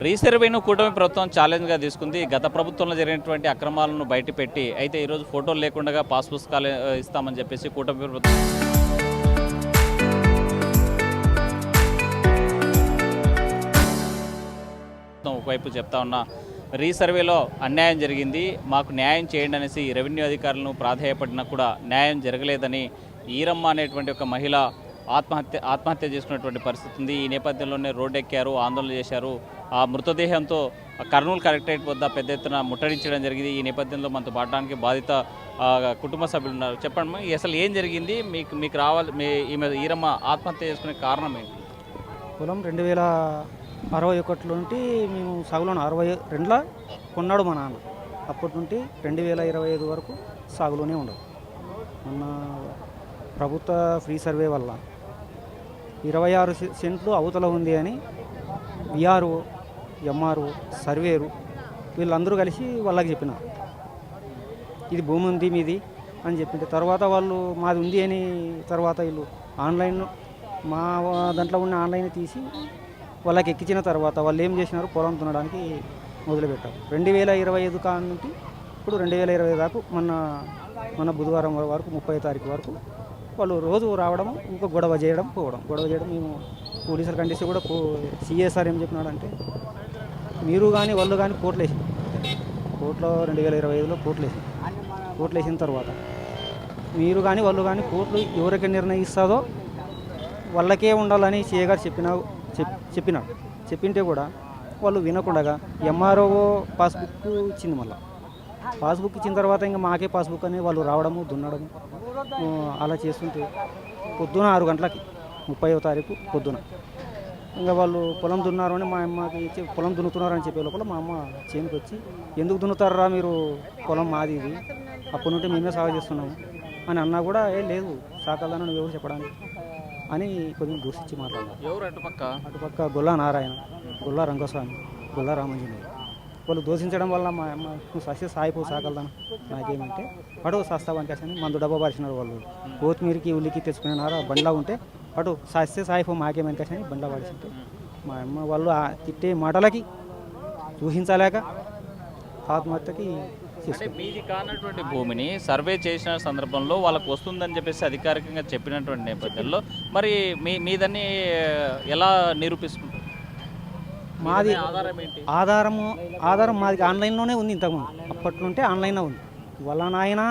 రీసర్వేను కూటమి ప్రభుత్వం ఛాలెంజ్గా తీసుకుంది. గత ప్రభుత్వంలో జరిగినటువంటి అక్రమాలను బయటపెట్టి అయితే ఈరోజు ఫోటోలు లేకుండా పాస్ పుస్తకాలు ఇస్తామని చెప్పేసి కూటమి ప్రభుత్వం ఒకవైపు చెప్తా ఉన్నా రీసర్వేలో అన్యాయం జరిగింది, మాకు న్యాయం చేయండి అనేసి రెవెన్యూ అధికారులను ప్రాధేయపడినా కూడా న్యాయం జరగలేదని ఈరమ్మ అనేటువంటి ఒక మహిళ ఆత్మహత్య చేసుకున్నటువంటి పరిస్థితి ఉంది. ఈ నేపథ్యంలోనే రోడ్డెక్కారు, ఆందోళన చేశారు. ఆ మృతదేహంతో కర్నూలు కలెక్టరేట్ వద్ద పెద్ద ఎత్తున ముట్టడించడం జరిగింది. ఈ నేపథ్యంలో మనతో పాడడానికి బాధిత కుటుంబ సభ్యులు ఉన్నారు. చెప్పండి, అసలు ఏం జరిగింది? మీకు రావాలి ఈమె ఈరమ్మ ఆత్మహత్య చేసుకునే కారణం ఏంటి? పొలం 2061 నుండి మేము సాగులోనే 62లో కొన్నాడు మా నాన్న. అప్పటి నుండి 2025 వరకు సాగులోనే ఉండదు. మొన్న ప్రభుత్వ ఫ్రీ సర్వే వల్ల 26 సెంట్లు అవతల ఉంది అని విఆర్ఓ, ఎంఆర్ఓ, సర్వేరు వీళ్ళందరూ కలిసి వాళ్ళకి చెప్పినారు, ఇది భూమి ఉంది మీది అని చెప్పింటే తర్వాత వాళ్ళు మాది ఉంది అని తర్వాత వీళ్ళు ఆన్లైన్ మా దాంట్లో ఉన్న ఆన్లైన్ తీసి వాళ్ళకి ఎక్కించిన తర్వాత వాళ్ళు ఏం చేసినారు, పొలం దున్నడానికి మొదలుపెట్టారు. 2025 కాడ నుండి ఇప్పుడు 2020 దాకా మన బుధవారం వరకు 30వ తారీఖు వరకు వాళ్ళు రోజు రావడం, ఇంకా గొడవ చేయడం, గొడవ చేయడం. మేము పోలీసులు కండిసి కూడా సిఎస్ఆర్ ఏం చెప్పినాడంటే, మీరు కానీ వాళ్ళు కానీ కోర్టులో 2025లో కోర్టులు వేసిన తర్వాత మీరు కానీ వాళ్ళు కానీ కోర్టులు ఎవరికి నిర్ణయిస్తుందో వాళ్ళకే ఉండాలని సిఏ గారు చెప్పినాడు. చెప్పింటే కూడా వాళ్ళు వినకుండా ఎంఆర్ఓ పాస్బుక్ ఇచ్చింది. మళ్ళీ పాస్బుక్ ఇచ్చిన తర్వాత ఇంకా మాకే పాస్బుక్ అని వాళ్ళు రావడము, దున్నడము అలా చేస్తుంటే పొద్దున 6 గంటలకి 30వ తారీఖు పొద్దున ఇంకా వాళ్ళు పొలం దున్నారు అని మా అమ్మకి ఇచ్చి పొలం దున్నుతున్నారని చెప్పే లోపల మా అమ్మ చేనుకి వచ్చి, ఎందుకు దున్నుతారా మీరు, పొలం మాది ఇది, అప్పటి నుండి మేమే సాగు చేస్తున్నాము అని అన్నా కూడా లేదు సాకల్దాను నువ్వు ఎవరు చెప్పడానికి అని కొంచెం దూషించి మాట్లాడారు. ఎవరు అటుపక్క గొల్లా నారాయణ, గొల్లా రంగస్వామి, గొల్లా రామంజనేయ వాళ్ళు దూషించడం వల్ల మా అమ్మ నువ్వు సస్య సాయిపో సాకల్దాను నాకేమంటే అటు సస్తావానికి అని మందు డబ్బా పరిచినారు. వాళ్ళు కొత్తిమీరికి ఉల్లికి తెచ్చుకున్నారు బండ్లా ఉంటే అటు సస్య సాయిపో మాకేమని అని బండ్లా పడిచింటే మా అమ్మ వాళ్ళు తిట్టే మాటలకి దూషించలేక ఆత్మహత్యకి మీది కానటువంటి భూమిని సర్వే చేసిన సందర్భంలో వాళ్ళకు వస్తుందని చెప్పేసి అధికారికంగా చెప్పినటువంటి నేపథ్యంలో మరి మీదని ఎలా నిరూపిస్తుంది? మాది ఆధారం ఏంటి? ఆధారం మాది ఆన్లైన్లోనే ఉంది. ఇంతకుముందు అప్పట్లో ఉంటే ఆన్లైన్లో ఉంది. వాళ్ళ నాయన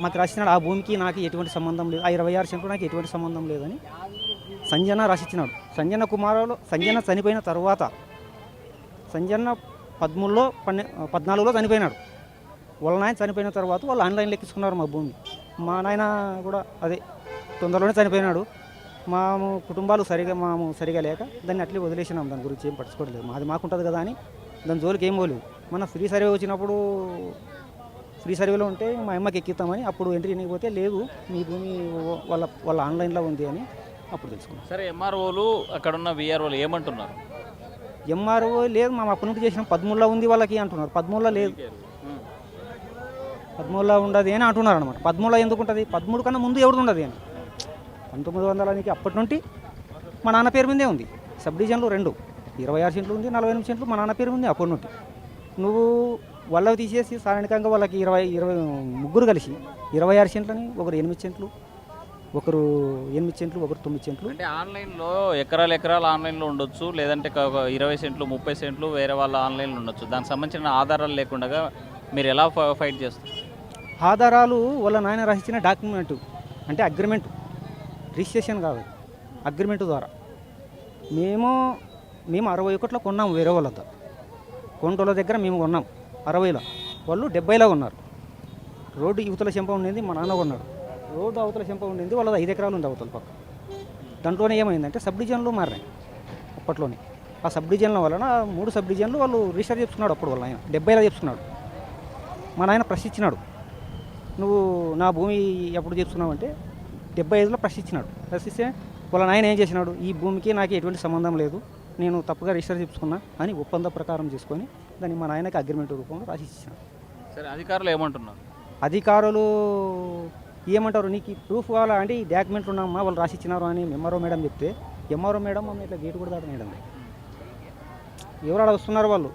మాకు రాసినాడు, ఆ భూమికి నాకు ఎటువంటి సంబంధం లేదు, ఆ 26 సెంట్లు నాకు ఎటువంటి సంబంధం లేదని సంజన రాసిచ్చినాడు. సంజన చనిపోయిన తర్వాత సంజన 14లో చనిపోయినాడు. వాళ్ళ నాయన చనిపోయిన తర్వాత వాళ్ళు ఆన్లైన్లో ఎక్కించుకున్నారు మా భూమి. మా నాయన కూడా అదే తొందరలోనే చనిపోయినాడు. మేము కుటుంబాలు సరిగా లేక దాన్ని అట్లే వదిలేసినాం. దాని గురించి ఏం పట్టించుకోవట్లేదు, మాది మాకుంటుంది కదా అని దాని జోలికి ఏం పోలేదు. మన ఫ్రీ సర్వే వచ్చినప్పుడు ఫ్రీ సర్వేలో ఉంటే మా అమ్మకి ఎక్కిస్తామని అప్పుడు ఎంట్రీ పోతే లేదు మీ భూమి వాళ్ళ ఆన్లైన్లో ఉంది అని అప్పుడు తెలుసుకున్నాం. సరే, ఎంఆర్ఓలు అక్కడ ఉన్న విఆర్ఓలు ఏమంటున్నారు? ఎంఆర్ఓ లేదు మా అప్పటి నుండి చేసిన 13లో ఉంది వాళ్ళకి అంటున్నారు. 13లో లేదు, 13లో ఉండదు అని అంటున్నారు అనమాట. 13లో ఎందుకు ఉంటుంది, 13 కన్నా ముందు ఎవరిది ఉండదు అని 1900 అప్పటి నుండి మా నాన్న పేరు మీదే ఉంది. సబ్ డివిజన్లు 2 26 సెంట్లు ఉంది, 48 సెంట్లు మా నాన్న పేరు ఉంది. అప్పటి నుండి నువ్వు వాళ్ళకి తీసేసి సాధారణంగా వాళ్ళకి 20 ముగ్గురు కలిసి 26 సెంట్లని, ఒకరు 8 సెంట్లు, ఒకరు 8 సెంట్లు, ఒకరు 9 సెంట్లు. అంటే ఆన్లైన్లో ఎకరాలు ఆన్లైన్లో ఉండొచ్చు, లేదంటే 20 సెంట్లు 30 సెంట్లు వేరే వాళ్ళ ఆన్లైన్లో ఉండొచ్చు. దానికి సంబంధించిన ఆధారాలు లేకుండా మీరు ఎలా ఫైట్ చేస్తారు? ఆధారాలు వాళ్ళ నాయన రాసిచ్చిన డాక్యుమెంటు అంటే అగ్రిమెంట్, రిజిస్ట్రేషన్ కాదు, అగ్రిమెంట్ ద్వారా మేము 61లో కొన్నాము. వేరే వాళ్ళ కొంటోళ్ళ దగ్గర మేము కొన్నాం 60లో, వాళ్ళు 70లో ఉన్నారు. రోడ్డు యువతల చెంప ఉండింది, మా నాన్న కొన్నాడు. రోడ్డు అవతల చెంప ఉండింది, వాళ్ళది 5 ఎకరాలు ఉంది అవతల పక్క. దాంట్లోనే ఏమైందంటే సబ్ డివిజన్లు మారాయి అప్పట్లోనే. ఆ సబ్ డివిజన్ల వలన 3 సబ్ డివిజన్లు వాళ్ళు రిజిస్టర్ చేసుకున్నాడు. అప్పుడు వాళ్ళ ఆయన 70లో చేసుకున్నాడు. మా నాయన ప్రశ్నించినాడు, నువ్వు నా భూమి ఎప్పుడు చేసుకున్నావు అంటే 75లో ప్రశ్నించినాడు. ప్రశ్నిస్తే వాళ్ళ నాయన ఏం చేసినాడు, ఈ భూమికి నాకు ఎటువంటి సంబంధం లేదు, నేను తప్పుగా రిజిస్టర్ చేసుకున్నా అని ఒప్పంద ప్రకారం చేసుకొని దాన్ని మా నాయనకి అగ్రిమెంట్ రూపంలో రాసి ఇచ్చినాడు. సరే, అధికారులు ఏమంటున్నారు? అధికారులు ఏమంటారు, నీకు ఈ ప్రూఫ్ కావాలా అంటే ఈ డాక్యుమెంట్లు ఉన్నామా వాళ్ళు రాసి ఇచ్చినారు అని ఎంఆర్ఓ మేడం చెప్తే, ఎంఆర్ఓ మేడం మమ్మల్ని ఇట్లా గేటు కూడా దాటనేయడం. ఎవరు అలా వస్తున్నారు వాళ్ళు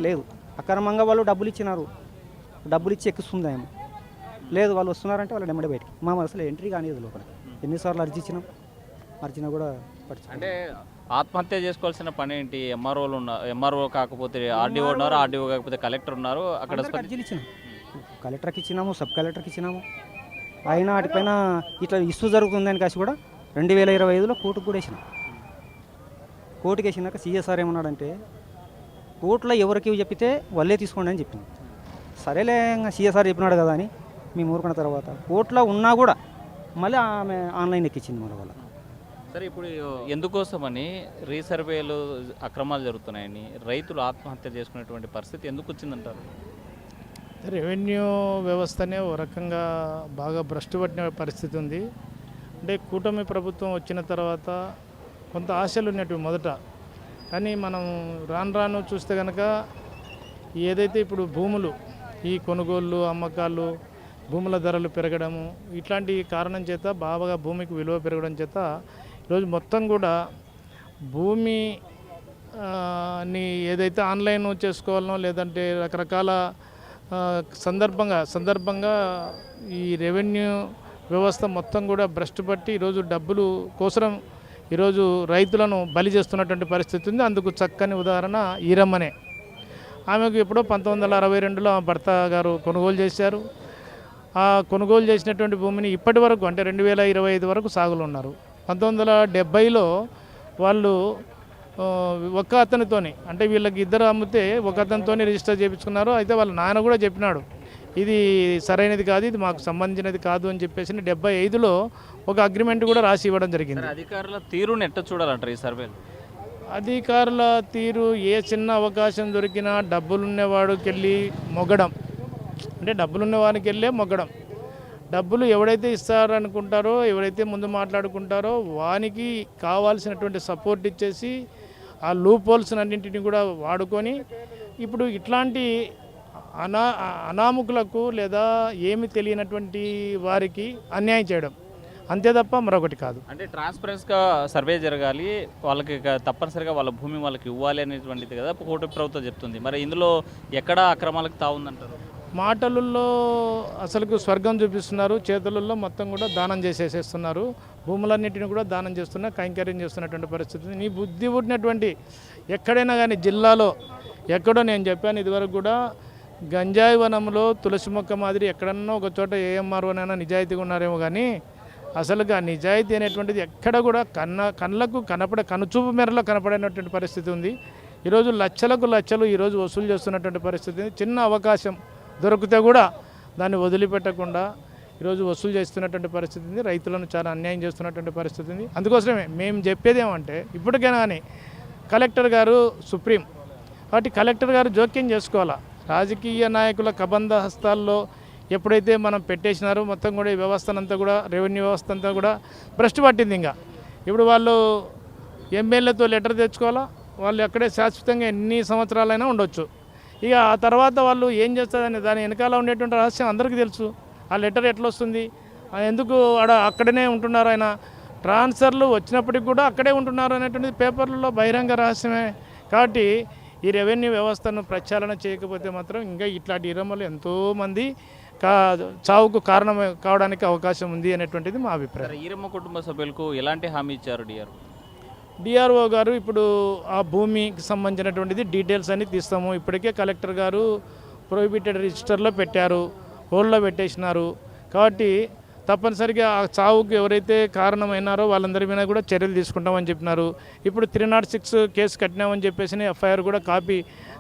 లేదు. అక్రమంగా వాళ్ళు డబ్బులు ఇచ్చినారు, డబ్బులు ఇచ్చి ఎక్కిస్తుంది ఏమో లేదు. వాళ్ళు వస్తున్నారంటే వాళ్ళు నెమ్మడి బయటికి మా అసలు ఎంట్రీ కానీ లోపల ఎన్నిసార్లు అర్జించినాం, అర్జినా కూడా అంటే ఆత్మహత్య చేసుకోవాల్సిన పని ఏంటి? ఎంఆర్ఓలు ఉన్నారు, ఎంఆర్ఓ కాకపోతే ఆర్డీఓ ఉన్నారు, ఆర్డీఓ కాకపోతే కలెక్టర్ ఉన్నారు. అక్కడ అర్జీలు ఇచ్చినాం, కలెక్టర్కి ఇచ్చినాము, సబ్ కలెక్టర్కి ఇచ్చినాము. అయినా వాటిపైన ఇట్లా ఇష్యూ జరుగుతుందని కాసి కూడా 2025లో కోర్టుకు కూడా వేసినాం. కోర్టుకి వేసినాక సిఎస్ఆర్ ఏమన్నాడంటే కోర్టులో ఎవరికి చెప్పితే వాళ్ళే తీసుకోండి అని చెప్పింది. సరేలే ఇంకా సిఎస్ఆర్ చెప్పినాడు కదా అని మేము ఊరుకున్న తర్వాత కోర్టులో ఉన్నా కూడా మళ్ళీ ఆమె ఆన్లైన్ ఎక్కించింది మన వాళ్ళ. సరే, ఇప్పుడు ఎందుకోసమని రీసర్వేలు అక్రమాలు జరుగుతున్నాయని రైతులు ఆత్మహత్య చేసుకునేటువంటి పరిస్థితి ఎందుకు వచ్చిందంటారు? రెవెన్యూ వ్యవస్థనే ఓ రకంగా బాగా భ్రష్టు పట్టిన పరిస్థితి ఉంది. అంటే కూటమి ప్రభుత్వం వచ్చిన తర్వాత కొంత ఆశలు ఉన్నట్టు మొదట, కానీ మనం రాను రాను చూస్తే కనుక ఏదైతే ఇప్పుడు భూములు ఈ కొనుగోళ్ళు అమ్మకాలు భూముల ధరలు పెరగడము ఇట్లాంటి కారణం చేత బాగా భూమికి విలువ పెరగడం చేత ఈరోజు మొత్తం కూడా భూమి ని ఏదైతే ఆన్లైన్ చేసుకోవాలనో లేదంటే రకరకాల సందర్భంగా ఈ రెవెన్యూ వ్యవస్థ మొత్తం కూడా భ్రష్టు పట్టి ఈరోజు డబ్బులు కోసం ఈరోజు రైతులను బలి చేస్తున్నటువంటి పరిస్థితి ఉంది. అందుకు చక్కని ఉదాహరణ ఈరమ్మనే. ఆమెకు ఎప్పుడో 1962లో భర్త గారు కొనుగోలు చేశారు. ఆ కొనుగోలు చేసినటువంటి భూమిని ఇప్పటి వరకు అంటే 2025 వరకు సాగులో ఉన్నారు. 1970లో వాళ్ళు ఒక అతనితోని అంటే వీళ్ళకి ఇద్దరు అమ్మితే ఒక అతనితోని రిజిస్టర్ చేయించుకున్నారు. అయితే వాళ్ళ నాన్న కూడా చెప్పినాడు ఇది సరైనది కాదు, ఇది మాకు సంబంధించినది కాదు అని చెప్పేసి 75లో ఒక అగ్రిమెంట్ కూడా రాసి ఇవ్వడం జరిగింది. అధికారుల తీరుని ఎట్ట చూడాలంటారు ఈ సర్వేలు? అధికారుల తీరు ఏ చిన్న అవకాశం దొరికినా డబ్బులున్నవాడికి వెళ్ళి మొగ్గడం, అంటే డబ్బులున్న వారికి వెళ్ళే మొగ్గడం. డబ్బులు ఎవడైతే ఇస్తారనుకుంటారో ఎవరైతే ముందు మాట్లాడుకుంటారో వానికి కావాల్సినటువంటి సపోర్ట్ ఇచ్చేసి ఆ లూప్ హోల్స్ అన్నింటినీ కూడా వాడుకొని ఇప్పుడు ఇట్లాంటి అనామకులకు లేదా ఏమి తెలియనటువంటి వారికి అన్యాయం చేయడం అంతే తప్ప మరొకటి కాదు. అంటే ట్రాన్స్పరెన్స్గా సర్వే జరగాలి, వాళ్ళకి తప్పనిసరిగా వాళ్ళ భూమి వాళ్ళకి ఇవ్వాలి అనేటువంటిది కదా కూటమి ప్రభుత్వం చెప్తుంది. మరి ఇందులో ఎక్కడ అక్రమాలకు తావుందంటారు? మాటలలో అసలుకు స్వర్గం చూపిస్తున్నారు, చేతులలో మొత్తం కూడా దానం చేసేసేస్తున్నారు. భూములన్నింటినీ కూడా దానం చేస్తున్నా కైంకర్యం చేస్తున్నటువంటి పరిస్థితి. నీ బుద్ధి పుట్టినటువంటి ఎక్కడైనా కానీ జిల్లాలో ఎక్కడో నేను చెప్పాను ఇదివరకు కూడా గంజాయి వనంలో తులసి మొక్క మాదిరి ఎక్కడన్నా ఒక చోట ఏఎంఆర్ఓనైనా నిజాయితీగా ఉన్నారేమో కానీ అసలుగా నిజాయితీ అనేటువంటిది ఎక్కడ కూడా కళ్ళకు కనుచూపు మేరలో కనపడినటువంటి పరిస్థితి ఉంది. ఈరోజు లక్షలకు లక్షలు ఈరోజు వసూలు చేస్తున్నటువంటి పరిస్థితి. చిన్న అవకాశం దొరికితే కూడా దాన్ని వదిలిపెట్టకుండా ఈరోజు వసూలు చేస్తున్నటువంటి పరిస్థితి ఉంది. రైతులను చాలా అన్యాయం చేస్తున్నటువంటి పరిస్థితి ఉంది. అందుకోసమే మేము చెప్పేది ఏమంటే ఇప్పటికైనా కానీ కలెక్టర్ గారు సుప్రీం కాబట్టి కలెక్టర్ గారు జోక్యం చేసుకోవాలా. రాజకీయ నాయకుల కబంధ హస్తాల్లో ఎప్పుడైతే మనం పెట్టేసినారో మొత్తం కూడా ఈ వ్యవస్థనంతా కూడా రెవెన్యూ వ్యవస్థ అంతా కూడా భ్రష్టు పట్టింది. ఇంకా ఇప్పుడు వాళ్ళు ఎమ్మెల్యేతో లెటర్ తెచ్చుకోవాలా, వాళ్ళు ఎక్కడే శాశ్వతంగా ఎన్ని సంవత్సరాలైనా ఉండొచ్చు. ఇక ఆ తర్వాత వాళ్ళు ఏం చేస్తారని దాని వెనకాల ఉండేటువంటి రహస్యం అందరికీ తెలుసు. ఆ లెటర్ ఎట్లా వస్తుంది, ఎందుకు అక్కడనే ఉంటున్నారు, ఆయన ట్రాన్స్ఫర్లు వచ్చినప్పటికి కూడా అక్కడే ఉంటున్నారు అనేటువంటిది పేపర్లలో బహిరంగ రహస్యమే. కాబట్టి ఈ రెవెన్యూ వ్యవస్థను ప్రక్షాళన చేయకపోతే మాత్రం ఇంకా ఇట్లాంటి ఇరమ్మలు ఎంతోమంది చావుకు కారణం కావడానికి అవకాశం ఉంది అనేటువంటిది మా అభిప్రాయం. ఈరమ్మ కుటుంబ సభ్యులకు ఎలాంటి హామీ ఇచ్చారు డిఆర్ఓ గారు? ఇప్పుడు ఆ భూమికి సంబంధించినటువంటిది డీటెయిల్స్ అన్ని తీస్తాము. ఇప్పటికే కలెక్టర్ గారు ప్రొహిబిటెడ్ రిజిస్టర్లో పెట్టారు, హోల్డ్లో పెట్టేసినారు. కాబట్టి తప్పనిసరిగా ఆ చావుకు ఎవరైతే కారణమైనారో వాళ్ళందరి మీద కూడా చర్యలు తీసుకుంటామని చెప్పినారు. ఇప్పుడు 306 కేసు కట్టినామని చెప్పేసి ఎఫ్ఐఆర్ కూడా కాపీ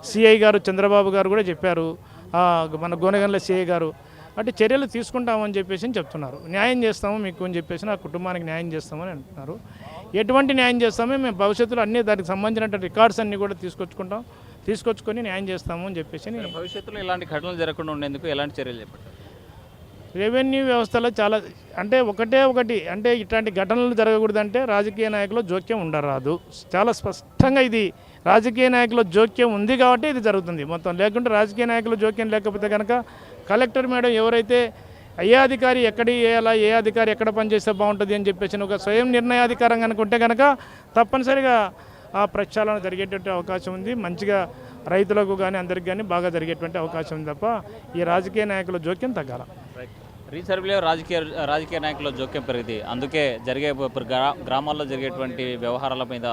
సిఐ గారు చంద్రబాబు గారు కూడా చెప్పారు, మన గోనెగండ్ల సిఐ గారు. అంటే చర్యలు తీసుకుంటామని చెప్పేసి చెప్తున్నారు. న్యాయం చేస్తాము మీకు అని చెప్పేసి ఆ కుటుంబానికి న్యాయం చేస్తామని అంటున్నారు. ఎటువంటి న్యాయం చేస్తామో మేము భవిష్యత్తులో అన్ని దానికి సంబంధించిన రికార్డ్స్ అన్నీ కూడా తీసుకొచ్చుకొని న్యాయం చేస్తాము అని చెప్పేసి. భవిష్యత్తులో ఇలాంటి ఘటనలు జరగకుండా ఉండేందుకు ఎలాంటి చర్యలు చేపట్టారు? రెవెన్యూ వ్యవస్థలో చాలా అంటే ఒకటి అంటే ఇట్లాంటి ఘటనలు జరగకూడదంటే రాజకీయ నాయకుల జోక్యం ఉండరాదు. చాలా స్పష్టంగా ఇది రాజకీయ నాయకుల జోక్యం ఉంది కాబట్టి ఇది జరుగుతుంది మొత్తం. లేకుంటే రాజకీయ నాయకుల జోక్యం లేకపోతే కనుక కలెక్టర్ మేడం ఎవరైతే ఏ అధికారి ఎక్కడ వేయాలా, ఏ అధికారి ఎక్కడ పనిచేస్తే బాగుంటుంది అని చెప్పేసి ఒక స్వయం నిర్ణయాధికారం కనుక ఉంటే కనుక తప్పనిసరిగా ఆ ప్రక్షాళన జరిగేటువంటి అవకాశం ఉంది. మంచిగా రైతులకు కానీ అందరికి కానీ బాగా జరిగేటువంటి అవకాశం ఉంది తప్ప ఈ రాజకీయ నాయకుల జోక్యం తగ్గాల. రీసర్వేలో రాజకీయ నాయకుల జోక్యం పెరిగింది. అందుకే జరిగే గ్రామాల్లో జరిగేటువంటి వ్యవహారాల మీద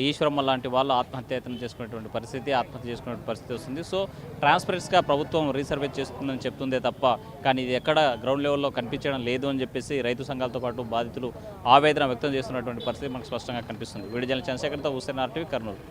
ఈశ్వరమ్మ లాంటి వాళ్ళు ఆత్మహత్యను చేసుకునేటువంటి ఆత్మహత్య చేసుకునే పరిస్థితి వస్తుంది. సో ట్రాన్స్పరెన్స్గా ప్రభుత్వం రీసర్వే చేస్తుందని చెప్తుందే తప్ప కానీ ఇది ఎక్కడ గ్రౌండ్ లెవెల్లో కనిపించడం లేదు అని చెప్పేసి రైతు సంఘాలతో పాటు బాధితులు ఆవేదన వ్యక్తం చేస్తున్నటువంటి పరిస్థితి మనకు స్పష్టంగా కనిపిస్తుంది. వీడియో జర్నలిస్ట్ చంద్రశేఖర్తో హుస్సేన్ RTV, కర్నూలు.